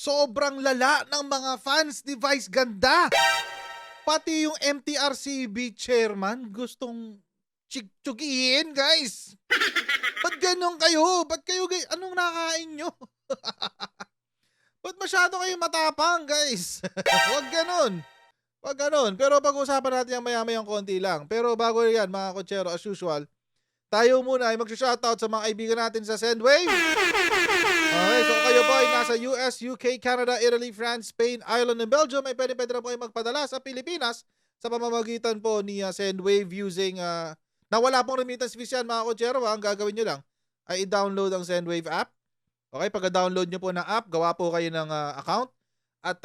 sobrang lala ng mga fans ni Vice Ganda. Pati yung MTRCB chairman gustong tsugihin, guys. Ba't ganon kayo? Ba't kayo, anong nakain nyo? Ba't masyado kayo matapang, guys? Huwag ganon. Huwag ganon. Pero pag-usapan natin yung maya-mayang konti lang. Pero bago yan, mga kotsero, as usual, tayo muna ay mag-shoutout sa mga kaibigan natin sa Sendwave. Okay, so kayo po ay nasa US, UK, Canada, Italy, France, Spain, Ireland, and Belgium, ay pwede na po ay magpadala sa Pilipinas sa pamamagitan po ni Sendwave using, na wala pong remittance fees yan, mga kotsero. Ang gagawin nyo lang ay i-download ang Sendwave app. Okay, pagka-download nyo po ng app, gawa po kayo ng account. At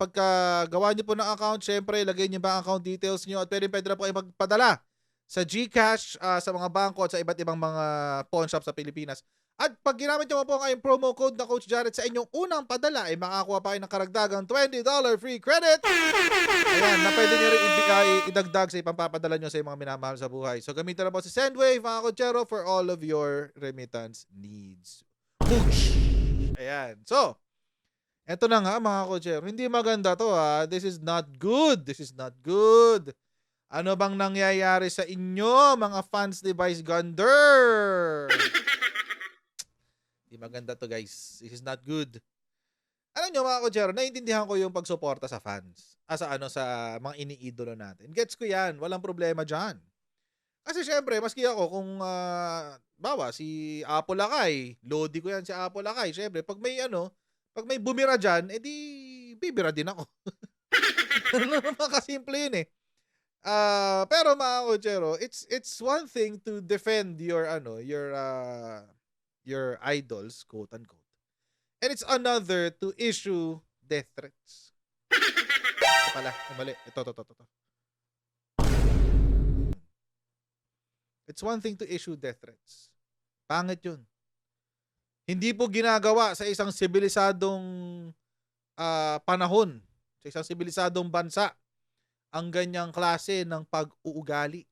pagka gawa nyo po ng account, syempre, lagay nyo ba ang account details nyo at pwede na po ay magpadala sa GCash, sa mga bangko at sa iba't ibang mga pawn shop sa Pilipinas. At pag ginamit nyo po ang promo code na Coach Jared sa inyong unang padala, ay makakuha pa kayo ng karagdagang $20 free credit. Ayan, na pwede nyo rin idagdag sa ipapapadala nyo sa mga minamahal sa buhay. So gamitin na po si Sendwave, mga kotsero, for all of your remittance needs. Boosh! Ayan. So, eto na nga, mga kotsero. Hindi maganda to, ha. This is not good. This is not good. Ano bang nangyayari sa inyo, mga fans ni Vice Gander? Hindi maganda to, guys. This is not good. Alam nyo, mga kotsero, naiintindihan ko yung pagsuporta sa fans. Sa mga iniidolo natin. Gets ko yan. Walang problema dyan. Kasi syempre, maski ako kung, bawa, si Apple Akay, Lodi ko yan si Apple Akay. Syempre, pag may bumira dyan, edi bibira din ako. Makasimple yun eh. Pero mga kotsero, it's one thing to defend your idols, quote unquote. And it's another to issue death threats. Ito pala, mali. Ito. It's one thing to issue death threats. Pangit yun. Hindi po ginagawa sa isang sibilisadong panahon, sa isang sibilisadong bansa, ang ganyang klase ng pag-uugali.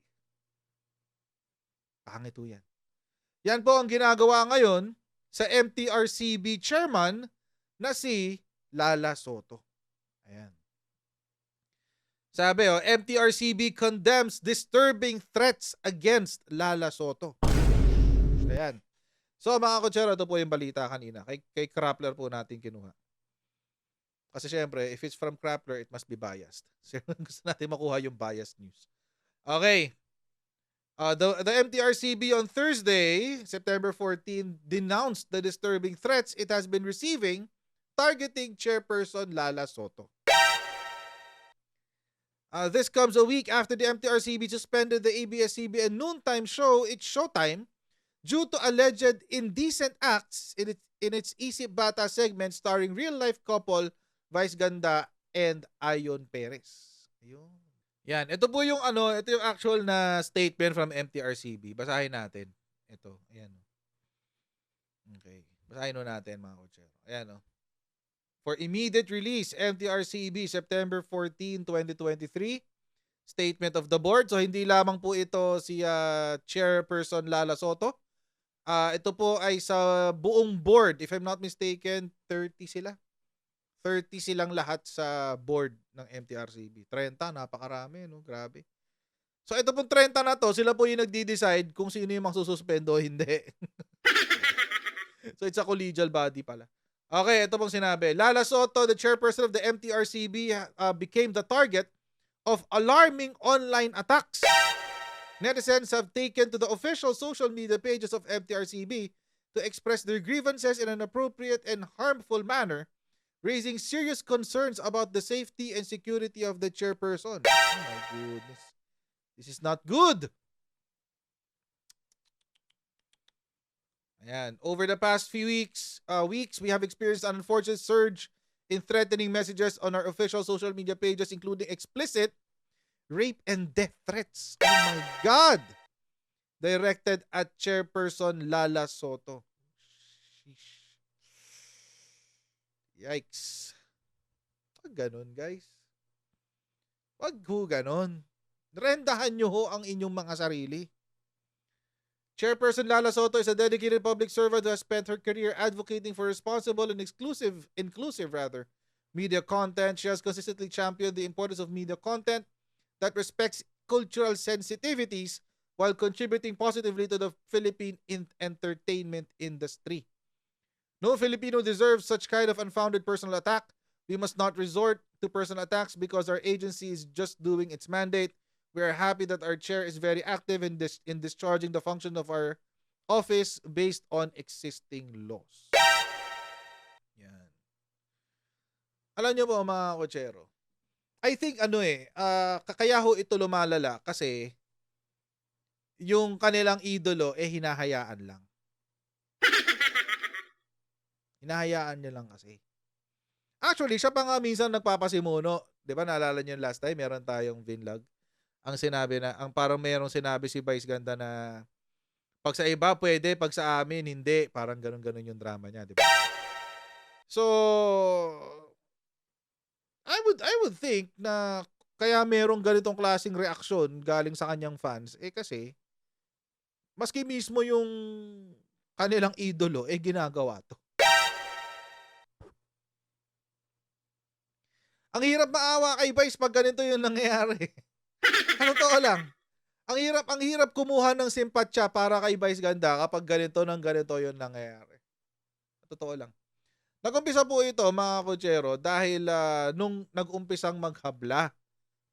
Pangit po yan. Yan po ang ginagawa ngayon sa MTRCB chairman na si Lala Soto. Ayan. Sabi, MTRCB condemns disturbing threats against Lala Soto. Ayan. So mga kotsero, ito po yung balita kanina. Kay Krappler po natin kinuha. Kasi syempre, if it's from Krappler, it must be biased. So, gusto natin makuha yung biased news. Okay. The MTRCB on Thursday, September 14, denounced the disturbing threats it has been receiving targeting Chairperson Lala Soto. This comes a week after the MTRCB suspended the ABS-CBN noontime show, It's Showtime, due to alleged indecent acts in its Isip Bata segment starring real-life couple Vice Ganda and Ayon Perez. Ayun. Yan, ito po yung ito yung actual na statement from MTRCB. Basahin natin. Ito, ayan. Okay. Basahin natin, mga kotsero. Ayan, For immediate release, MTRCB, September 14, 2023. Statement of the board. So, hindi lamang po ito si Chairperson Lala Soto. Ito po ay sa buong board. If I'm not mistaken, 30 sila. 30 silang lahat sa board ng MTRCB. 30, napakarami, no? Grabe. So, ito pong 30 na to, sila po yung nagdi-decide kung sino yung magsususpendo o hindi. So, it's a collegial body pala. Okay, ito pong sinabi. Lala Soto, the chairperson of the MTRCB, became the target of alarming online attacks. Netizens have taken to the official social media pages of MTRCB to express their grievances in an appropriate and harmful manner, raising serious concerns about the safety and security of the chairperson. Oh my goodness. This is not good. Ayan. Over the past few weeks, we have experienced an unfortunate surge in threatening messages on our official social media pages, including explicit rape and death threats. Oh my God! Directed at Chairperson Lala Soto. Sheesh. Yikes. Wag ganon, guys. Wag ho ganon. Rendahan nyo ho ang inyong mga sarili. Chairperson Lala Soto is a dedicated public servant who has spent her career advocating for responsible and inclusive media content. She has consistently championed the importance of media content that respects cultural sensitivities while contributing positively to the Philippine entertainment industry. No Filipino deserves such kind of unfounded personal attack. We must not resort to personal attacks because our agency is just doing its mandate. We are happy that our chair is very active in discharging the function of our office based on existing laws. Yan. Alam niyo po mga kotsero, I think kaya ho ito lumalala kasi yung kanilang idolo hinahayaan lang. Hinahayaan niya lang kasi. Actually, siya pa nga minsan nagpapasimuno. 'Di ba naalala niyo last time, meron tayong vinlog. Ang sinabi na, parang merong sinabi si Vice Ganda na pag sa iba pwede, pag sa amin hindi. Parang ganun-ganun yung drama niya, 'di ba? So, I would think na kaya merong ganitong klaseng reaksyon galing sa kanyang fans kasi maski mismo yung kanilang idolo ginagawa to. Ang hirap maawa kay Vice pag ganito yung nangyayari. Totoo lang. Ang hirap kumuha ng simpatya para kay Vice Ganda kapag ganito yung nangyayari. Totoo lang. Nag-umpisa po ito mga kotsero dahil nung nag-umpisang maghabla.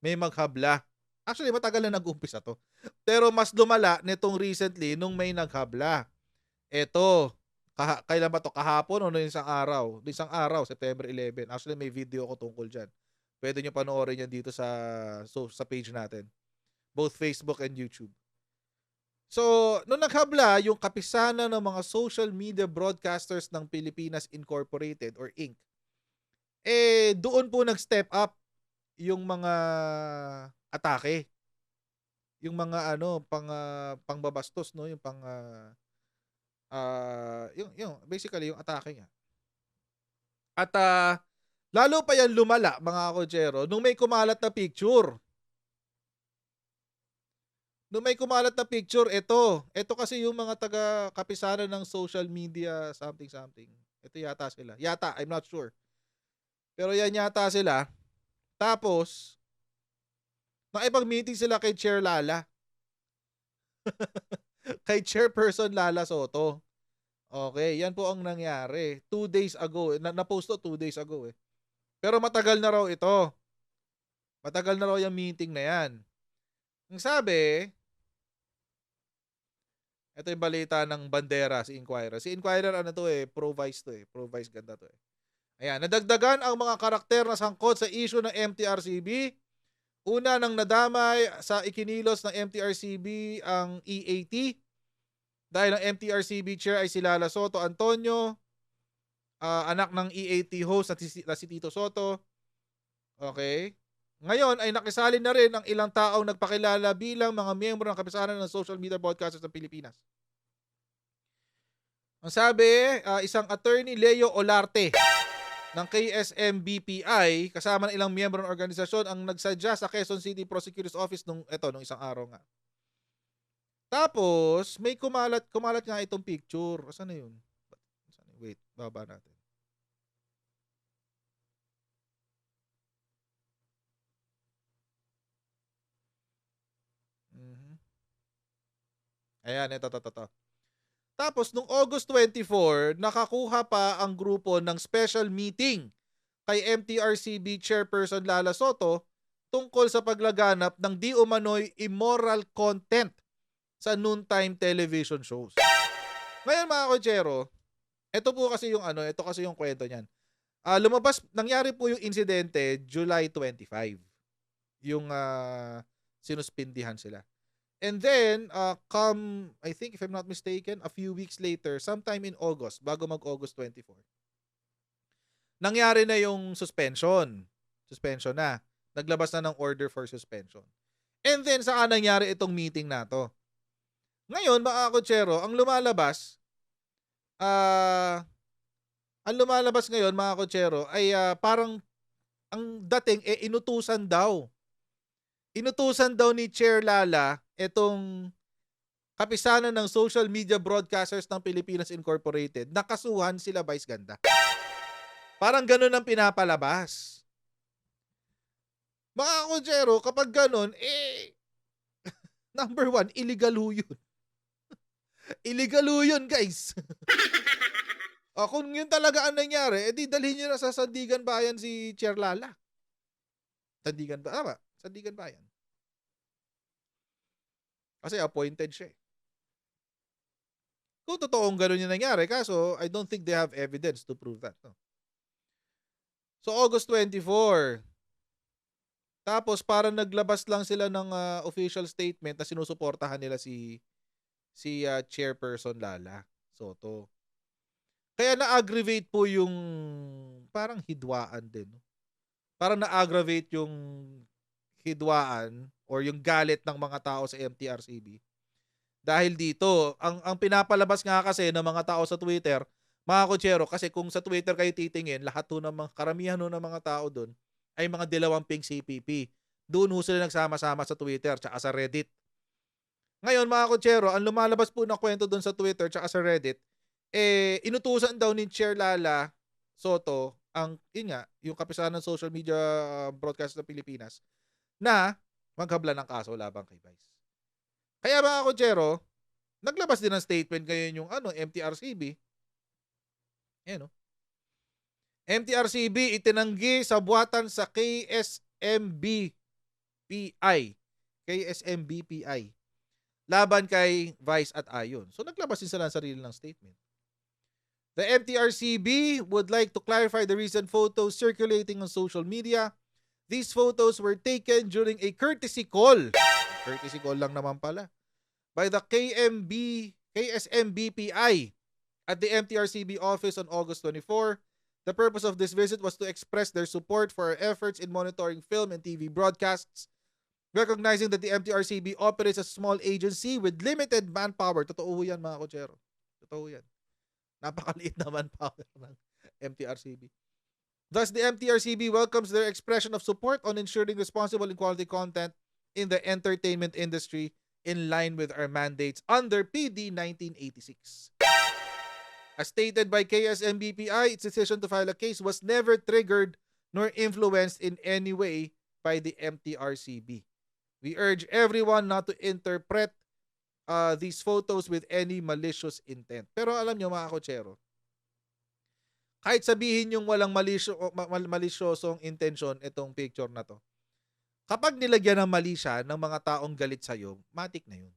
May maghabla. Actually, matagal na nag-umpisa to. Pero mas lumala nitong recently nung may naghabla. Eto, kailan ba to? Kahapon o isang araw? Isang araw, September 11. Actually, may video ko tungkol dyan. Pwede nyo panoorin yan dito sa page natin. Both Facebook and YouTube. So, nung naghabla, yung kapisanan ng mga social media broadcasters ng Pilipinas Incorporated or Inc., doon po nag-step up yung mga atake. Yung mga pangbabastos, no? Yung yung basically yung atake nga. At lalo pa yan lumala, mga kotsero, nung may kumalat na picture. Ito kasi yung mga taga-kapisanan ng social media something. Ito yata sila. I'm not sure. Pero yan yata sila. Tapos, nakipag-meeting sila kay Chair Lala. Kay Chairperson Lala Soto. Okay, yan po ang nangyari. 2 days ago. Na-post to 2 days ago Pero matagal na raw ito. Matagal na raw yung meeting na yan. Ang sabi, ito yung balita ng Bandera, si Inquirer. Si Inquirer pro-vice to Pro-vice Ganda to Ayan, nadagdagan ang mga karakter na sangkot sa issue ng MTRCB. Una nang nadamay sa ikinilos ng MTRCB ang EAT. Dahil ang MTRCB chair ay si Lala Soto Antonio, anak ng EAT host na si Tito Soto. Okay. Ngayon ay nakisali na rin ang ilang taong nagpakilala bilang mga miyembro ng kapisanan ng social media broadcasters ng Pilipinas. Ang sabi, isang attorney Leo Olarte ng KSM-BPI kasama ng ilang miyembro ng organisasyon ang nagsadya sa Quezon City Prosecutor's Office nung isang araw nga. Tapos, may kumalat nga itong picture. Saan na yun? Wait, baba natin. Ayan, ito. Tapos, nung August 24, nakakuha pa ang grupo ng special meeting kay MTRCB Chairperson Lala Soto tungkol sa paglaganap ng di umano'y immoral content sa noontime television shows. Ngayon mga kotsero, ito kasi yung kwento niyan. Nangyari po yung insidente July 25. Yung sinuspindihan sila. And then, I think if I'm not mistaken, a few weeks later, sometime in August, bago mag-August 24, nangyari na yung suspension. Suspension na. Naglabas na ng order for suspension. And then, saka nangyari itong meeting na to. Ngayon, mga kotsero, ang lumalabas ngayon, mga kotsero, ay parang ang dating inutusan daw. Inutusan daw ni Chair Lala itong kapisanan ng Social Media Broadcasters ng Pilipinas Incorporated. Nakasuhan sila Vice Ganda. Parang ganun ang pinapalabas. Mga kutsero, kapag ganun, number one, illegal ho yun. Illegal ho yun, guys. Kung yun talaga ang nangyari, edi dalhin nyo na sa Sandigan Bayan si Chair Lala. Sandigan ba? Tama, Sandigan Bayan. Kasi appointed siya. Kung totoong ganun yung nangyari, kaso I don't think they have evidence to prove that. No? So August 24. Tapos parang naglabas lang sila ng official statement na sinusuportahan nila si Chairperson Lala Soto. Kaya na-aggravate po yung parang hidwaan din. Parang na-aggravate yung hidwaan or yung galit ng mga tao sa MTRCB. Dahil dito, ang pinapalabas nga kasi ng mga tao sa Twitter, mga kutsero, kasi kung sa Twitter kayo titingin, lahat ho ng mga, karamihan ho ng mga tao doon ay mga dilawamping CPP. Doon ho sila nagsama-sama sa Twitter tsaka sa Reddit. Ngayon mga kutsero, ang lumalabas po na kwento doon sa Twitter tsaka sa Reddit, inutusan daw ni Chair Lala Soto, yung kapisanan ng Social Media Broadcast ng Pilipinas, na maghabla ng kaso labang kay Vice. Kaya mga kutsero, naglabas din ng statement ngayon yung MTRCB. Ayan, no? MTRCB itinanggi sa buwatan sa KSMBPI laban kay Vice at Ayon. So naglabas din sila ng sarili ng statement. The MTRCB would like to clarify the recent photos circulating on social media. These photos were taken during a courtesy call. Courtesy call lang naman pala. By the KSMBPI at the MTRCB office on August 24. The purpose of this visit was to express their support for our efforts in monitoring film and TV broadcasts, recognizing that the MTRCB operates as a small agency with limited manpower. Totoo yan mga kutsero. Totoo yan. Napakaliit na manpower ng MTRCB. Thus, the MTRCB welcomes their expression of support on ensuring responsible and quality content in the entertainment industry in line with our mandates under PD 1986. As stated by KSMBPI, its decision to file a case was never triggered nor influenced in any way by the MTRCB. We urge everyone not to interpret these photos with any malicious intent. Pero alam nyo mga kutsero, kahit sabihin yung walang malisyosong intention itong picture na to, kapag nilagyan ng mali siya ng mga taong galit sa'yo, matik na yun.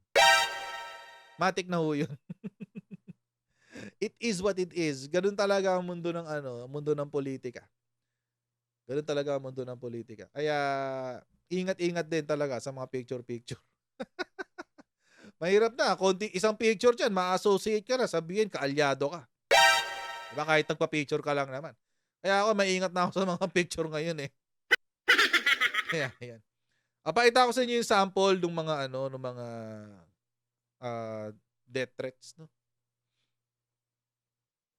Matik na ho yun. It is what it is. Ganun talaga ang mundo ng mundo ng politika. Ganun talaga ang mundo ng politika. Kaya ingat-ingat din talaga sa mga picture-picture. Mahirap na, isang picture diyan, ma-associate ka na, sabihin kaalyado ka. Diba kahit nagpa-picture ka lang naman. Kaya ako maingat na ako sa mga picture ngayon eh. Ayan. Apakita ko sa inyo yung sample ng mga death threats, no.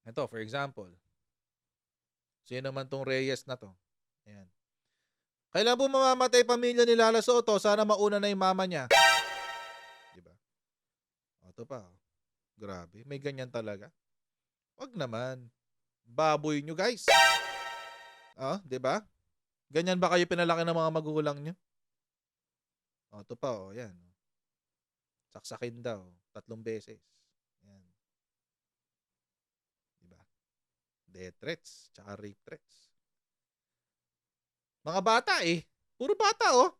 Ito, for example. Sino naman tong Reyes na to? Ayan. Kailan po mamamatay pamilya ni Lala Soto? Sana mauna na yung mama niya. Diba? Ito pa. Grabe. May ganyan talaga. Wag naman. Baboy nyo, guys. Diba? Ganyan ba kayo pinalaki ng mga magulang nyo? Ito pa, yan. Saksakin daw. 3 beses. Yan. Diba? Death threats, tsaka rape threats. Mga bata Puro bata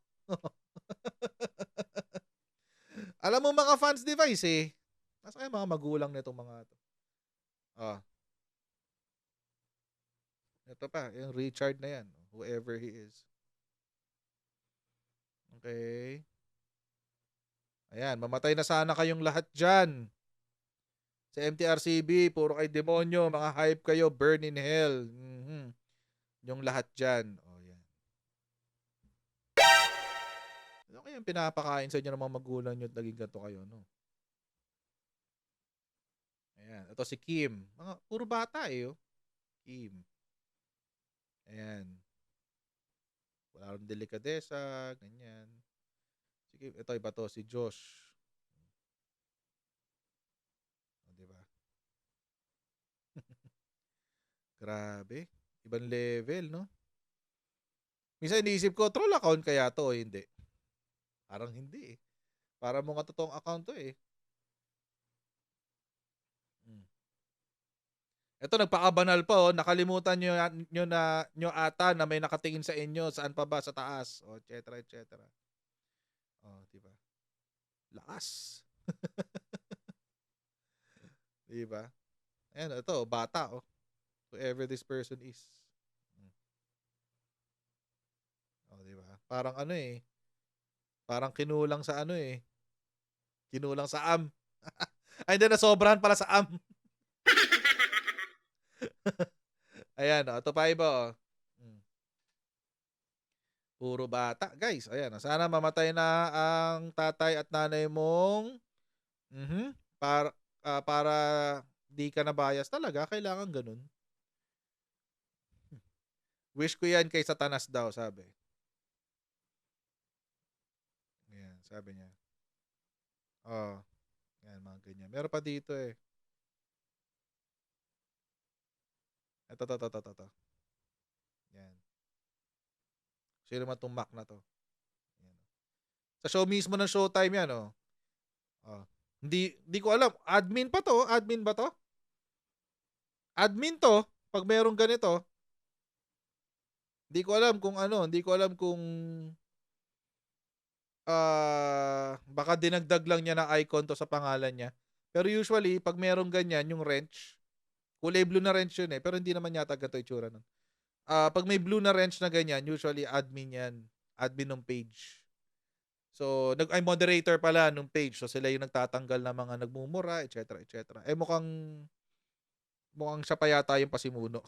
Alam mo mga fans device nasa kayo mga magulang nitong mga to. Ito pa, yung Richard na yan. Whoever he is. Okay. Ayan, mamatay na sana kayong lahat dyan. Sa MTRCB, puro kay demonyo, mga hype kayo, burn in hell. Yung lahat dyan. Yan. Ano kayang pinapakain sa inyo ng mga magulang nyo at naging ganito kayo, no? Ayan, ito si Kim. Puro bata Kim. Ayan. Wala rin delikadesa, ganyan. Sige, ito iba to, si Josh. Grabe. Ibang level, no? Minsan iniisip ko, troll account kaya to o hindi? Parang hindi eh. Para mga totoong account to eh. Hmm. Ito, nagpakabanal pa oh. Nakalimutan nyo ata na may nakatingin sa inyo. Saan pa ba? Sa taas. O, et cetera. O, diba? Lakas. Diba? Ayan, ito, bata oh. Whoever this person is. O, diba? Parang ano eh. Parang kinulang sa ano eh. Kinulang sa am. Ay, hindi, nasobrahan pala sa am. Ayan, ito pa iba oh. Puro bata. Guys, ayan. Sana mamatay na ang tatay at nanay mong para di ka na bias talaga. Kailangan ganun. Wish ko yan kay Satanas daw, sabi. Ayan, sabi niya. Oh, yan, mga ganyan. Meron pa dito eh. Ito. Yan. Sino man itong Mac na to? Yan. Sa show mismo ng Showtime yan, oh. Oh. Hindi ko alam. Admin pa to? Admin ba to? Admin to. Pag merong ganito. Hindi ko alam kung ano. Hindi ko alam kung baka dinagdag lang niya ng icon to sa pangalan niya. Pero usually, pag merong ganyan, yung wrench, kulay blue na wrench yun eh. Pero hindi naman yata ganito itsura nun. Pag may blue na wrench na ganyan, usually admin yan. Admin ng page. So, ay moderator pala nung page. So, sila yung nagtatanggal ng mga nagmumura, etc. Eh, mukhang siya pa yata yung pasimuno.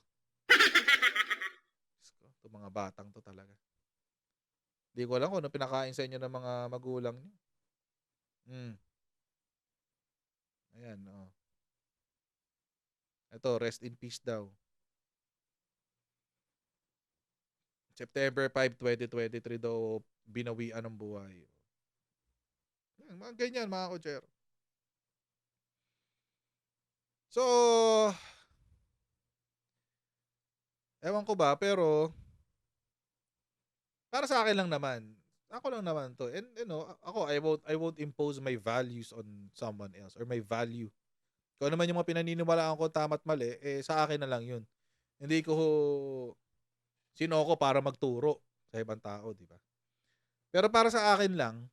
Ito mga batang to talaga. Hindi ko alam kung ano pinakain sa inyo ng mga magulang niyo. Ayan, oh. Ito, rest in peace daw. September 5, 2023 daw binawian ng buhay. Yan, mga ganyan, mga kocher. So, ewan ko ba, pero para sa akin lang naman. Ako lang naman to. And ako, I won't impose my values on someone else or my value. Kung ano man yung mga pinaniniwalaan ko tama't mali, sa akin na lang yun. Hindi ko sino ako para magturo sa ibang tao, di ba? Pero para sa akin lang,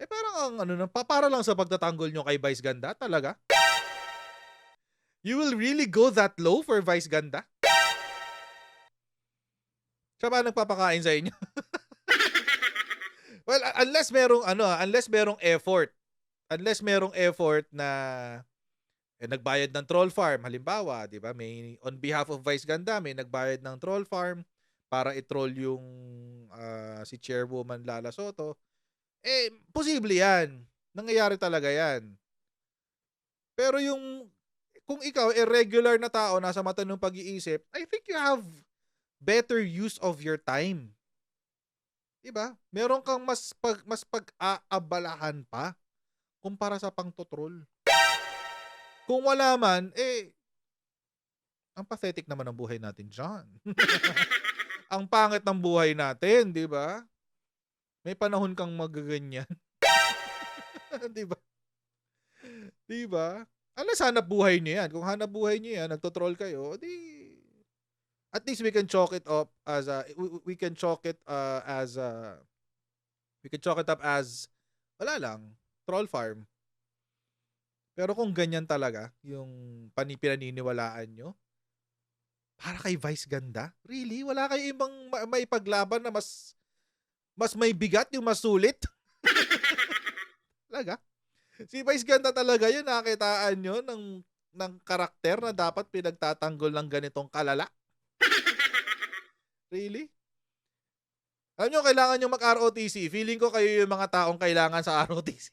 parang para lang sa pagtatanggol nyo kay Vice Ganda, talaga? You will really go that low for Vice Ganda? Siya ba nagpapakain sa inyo? Well, unless merong effort. Unless merong effort na nagbayad ng troll farm, halimbawa, 'di ba? May on behalf of Vice Ganda, may nagbayad ng troll farm para i-troll yung si Chairwoman Lala Soto. Posible 'yan. Nangyayari talaga 'yan. Pero yung kung ikaw regular na tao nasa matanong pag-iisip, I think you have better use of your time. Diba? Meron kang mas pag-aabalahan pa kumpara sa pangtotroll. Kung wala man, ang pathetic naman ng buhay natin dyan. Ang pangit ng buhay natin, di ba? May panahon kang magaganyan. Di ba? Di ba? Unless hanap buhay niyo yan. Kung hanap buhay niyo yan, nagtotroll kayo, di at least we can chalk it up as we can chalk it up as wala lang, troll farm. Pero kung ganyan talaga yung pinaniniwalaan nyo, para kay Vice Ganda, really? Wala kayo ibang may paglaban na mas may bigat, yung mas sulit? Talaga? Si Vice Ganda talaga yun, nakitaan nyo ng karakter na dapat pinagtatanggol ng ganitong kalala? Really? Alam nyo, kailangan nyo mag-ROTC. Feeling ko kayo yung mga taong kailangan sa ROTC.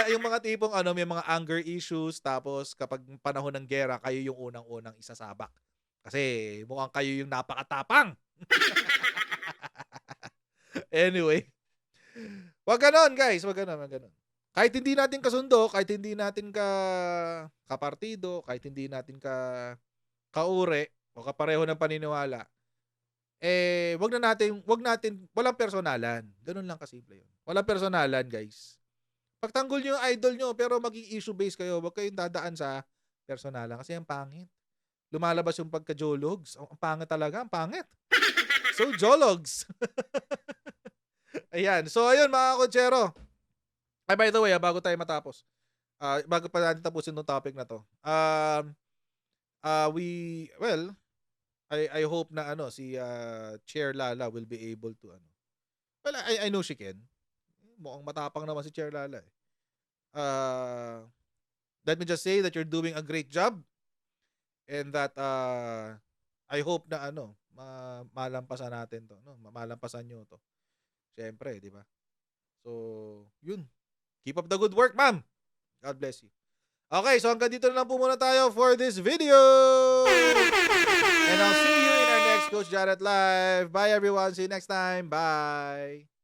yung mga tipong may mga anger issues, tapos kapag panahon ng gera, kayo yung unang-unang isasabak. Kasi mukhang kayo yung napakatapang. Anyway. Wag ganon, guys. Wag ganon. Kahit hindi natin kasundo, kahit hindi natin kapartido, kahit hindi natin kauri o kapareho ng paniniwala, wag natin, walang personalan. Ganun lang kasimple yun. Walang personalan, guys. Pagtanggol nyo yung idol nyo, pero maging issue based kayo. Wag kayong dadaan sa personalan kasi ang pangit. Lumalabas yung pagka-jologs. Ang pangit talaga, ang pangit. So, jologs. Ayan. So, ayun mga kotsero. Ay, by the way, bago tayo matapos, bago pa natin tapusin itong topic na to, I hope na si Chair Lala will be able to well, I know she can. Mukhang matapang naman si Chair Lala eh. Let me just say that you're doing a great job and that I hope na malampasan natin to, no? Malampasan nyo to. Siyempre, di ba? So, yun. Keep up the good work, ma'am. God bless you. Okay, so hanggang dito na lang po muna tayo for this video. And I'll see you in our next Coach Jared Live. Bye everyone. See you next time. Bye.